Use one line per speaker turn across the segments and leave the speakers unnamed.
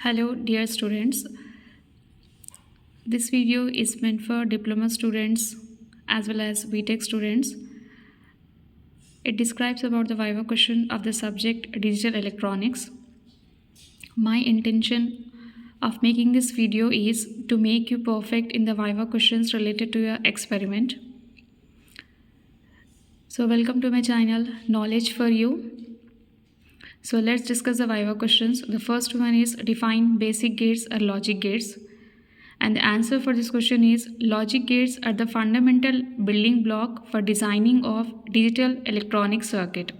Hello dear students, this video is meant for diploma students as well as BTech students. It describes about the viva question of the subject digital electronics. My intention of making this video is to make you perfect in the viva questions related to your experiment. So welcome to my channel Knowledge for You. So let's discuss the viva questions. The first one is define basic gates or logic gates. And the answer for this question is logic gates are the fundamental building block for designing of digital electronic circuit.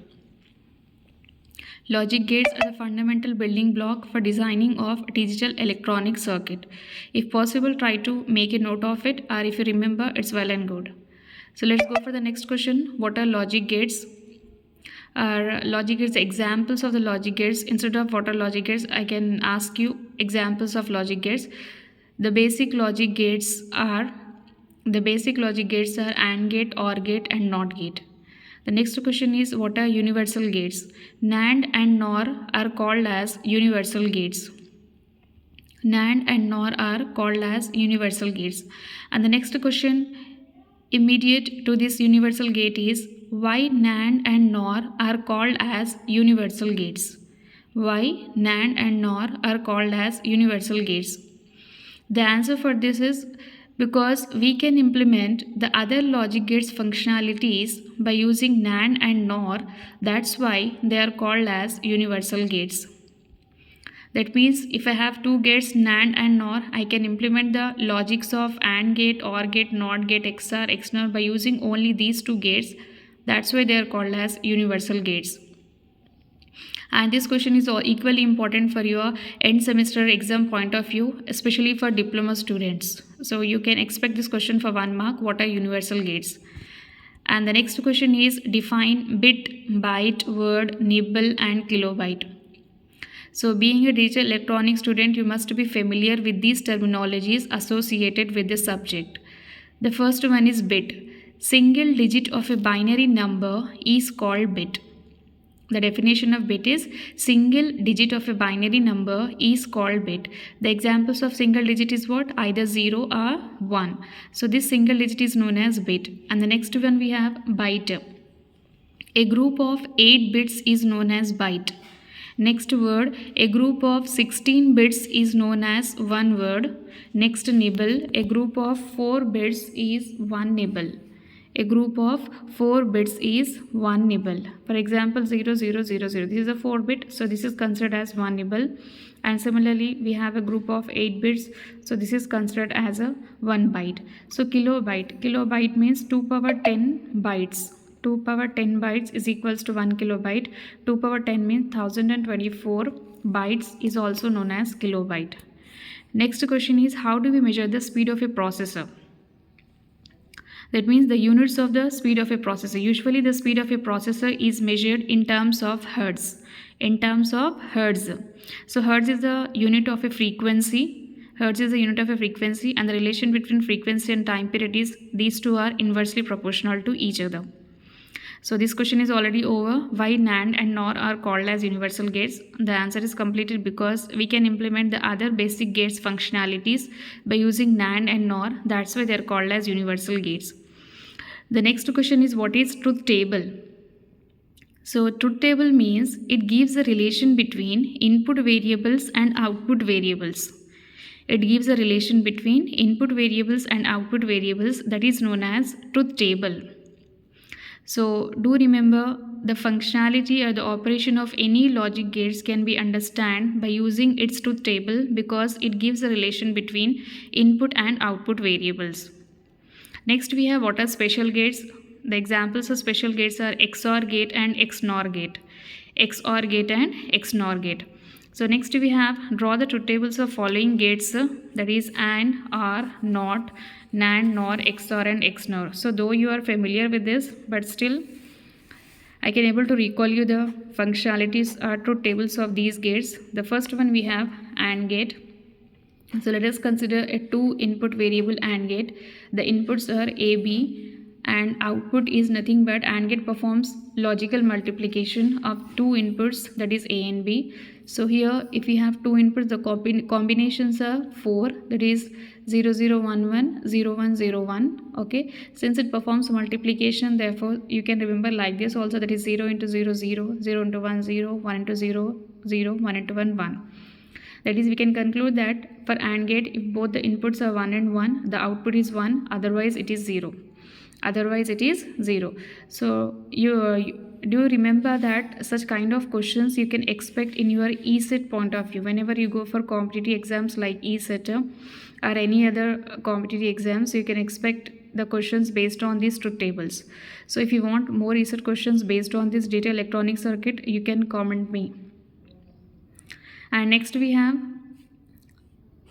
Logic gates are the fundamental building block for designing of digital electronic circuit. If possible, try to make a note of it, or if you remember, it's well and good. So let's go for the next question. What are logic gates? Logic gates, examples of the logic gates. Instead of what are logic gates, I can ask you examples of logic gates. The basic logic gates are AND gate, OR gate and NOT gate. The next question is what are universal gates? NAND and NOR are called as universal gates. NAND and NOR are called as universal gates. And the next question immediate to this universal gate is why NAND and NOR are called as universal gates? Why NAND and NOR are called as universal gates? The answer for this is because we can implement the other logic gates functionalities by using NAND and NOR. That's why they are called as universal gates. That means if I have two gates NAND and NOR, I can implement the logics of AND gate, OR gate, NOT gate, XOR, XNOR by using only these two gates. That's why they are called as universal gates. And this question is equally important for your end semester exam point of view, especially for diploma students. So you can expect this question for 1 mark. What are universal gates? And the next question is define bit, byte, word, nibble and kilobyte. So being a digital electronic student, you must be familiar with these terminologies associated with the subject. The first one is bit. Single digit of a binary number is called bit. The definition of bit is single digit of a binary number is called bit. The examples of single digit is what? Either 0 or 1. So this single digit is known as bit. And the next one we have byte. A group of 8 bits is known as byte. Next word, a group of 16 bits is known as one word. Next nibble, a group of 4 bits is one nibble. A group of 4 bits is one nibble. For example, 0000. This is a 4 bit, so this is considered as one nibble. And similarly, we have a group of 8 bits, so this is considered as a 1 byte. So kilobyte. Kilobyte means 2 power 10 bytes. 2 power 10 bytes is equals to 1 kilobyte. 2 power 10 means 1024 bytes is also known as kilobyte. Next question is how do we measure the speed of a processor? That means the units of the speed of a processor. Usually the speed of a processor is measured in terms of hertz. So hertz is the unit of a frequency. Hertz is the unit of a frequency and the relation between frequency and time period is these two are inversely proportional to each other. So this question is already over. Why NAND and NOR are called as universal gates? The answer is completed because we can implement the other basic gates functionalities by using NAND and NOR. That's why they are called as universal gates. The next question is what is truth table? So truth table means it gives a relation between input variables and output variables. It gives a relation between input variables and output variables that is known as truth table. So do remember the functionality or the operation of any logic gates can be understood by using its truth table because it gives a relation between input and output variables. Next we have what are special gates. The examples of special gates are XOR gate and XNOR gate. XOR gate and XNOR gate. So next we have draw the truth tables of following gates that is AND, OR, NOT, NAND, NOR, XOR and XNOR. So though you are familiar with this, but still I can able to recall you the functionalities or truth tables of these gates. The first one we have AND gate. So let us consider a 2 input variable AND gate. The inputs are A, B and output is nothing but AND gate performs logical multiplication of two inputs, that is A and B. So here if we have two inputs, the combinations are 4, that is 0 0 1 1 0 1 0 1. Okay, since it performs multiplication, therefore you can remember like this also, that is 0 into 0 0, 0 into 1 0, 1 into 0 0, 1 into 1 1. That is, we can conclude that for AND gate, if both the inputs are 1 and 1, the output is 1, otherwise it is 0. Otherwise it is 0. So you do you remember that such kind of questions you can expect in your ESET point of view. Whenever you go for competitive exams like ESET or any other competitive exams, you can expect the questions based on these truth tables. So if you want more ESET questions based on this data electronic circuit, you can comment me. And next we have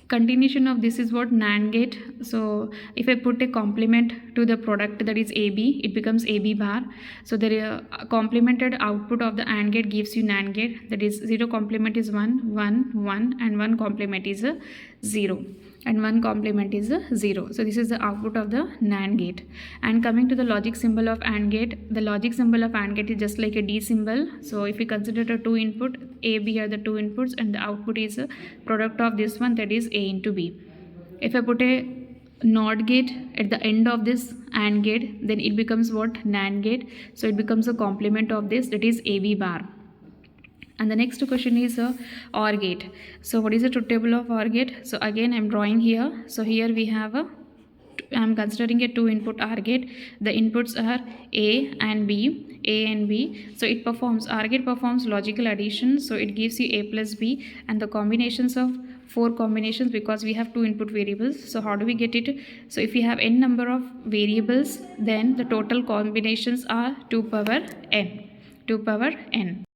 continuation of this is what NAND gate. So if I put a complement to the product, that is AB, it becomes AB bar. So the complemented output of the AND gate gives you NAND gate, that is 0 complement is 1 1 1 and 1 complement is a 0 and 1 complement is a 0. So this is the output of the NAND gate. And coming to the logic symbol of AND gate, the logic symbol of AND gate is just like a D symbol. So if we consider the two input, A, B are the two inputs and the output is a product of this one, that is A into B. If I put a NOT gate at the end of this AND gate, then it becomes what? NAND gate. So it becomes a complement of this, that is AB bar. And the next question is OR gate. So what is the truth table of OR gate? So again I'm drawing here. So here we have I'm considering a two input OR gate. The inputs are A and B, A and B. So it performs, OR gate performs logical addition. So it gives you A plus B and the combinations of 4 combinations, because we have two input variables. So how do we get it? So if we have n number of variables, then the total combinations are 2 power n.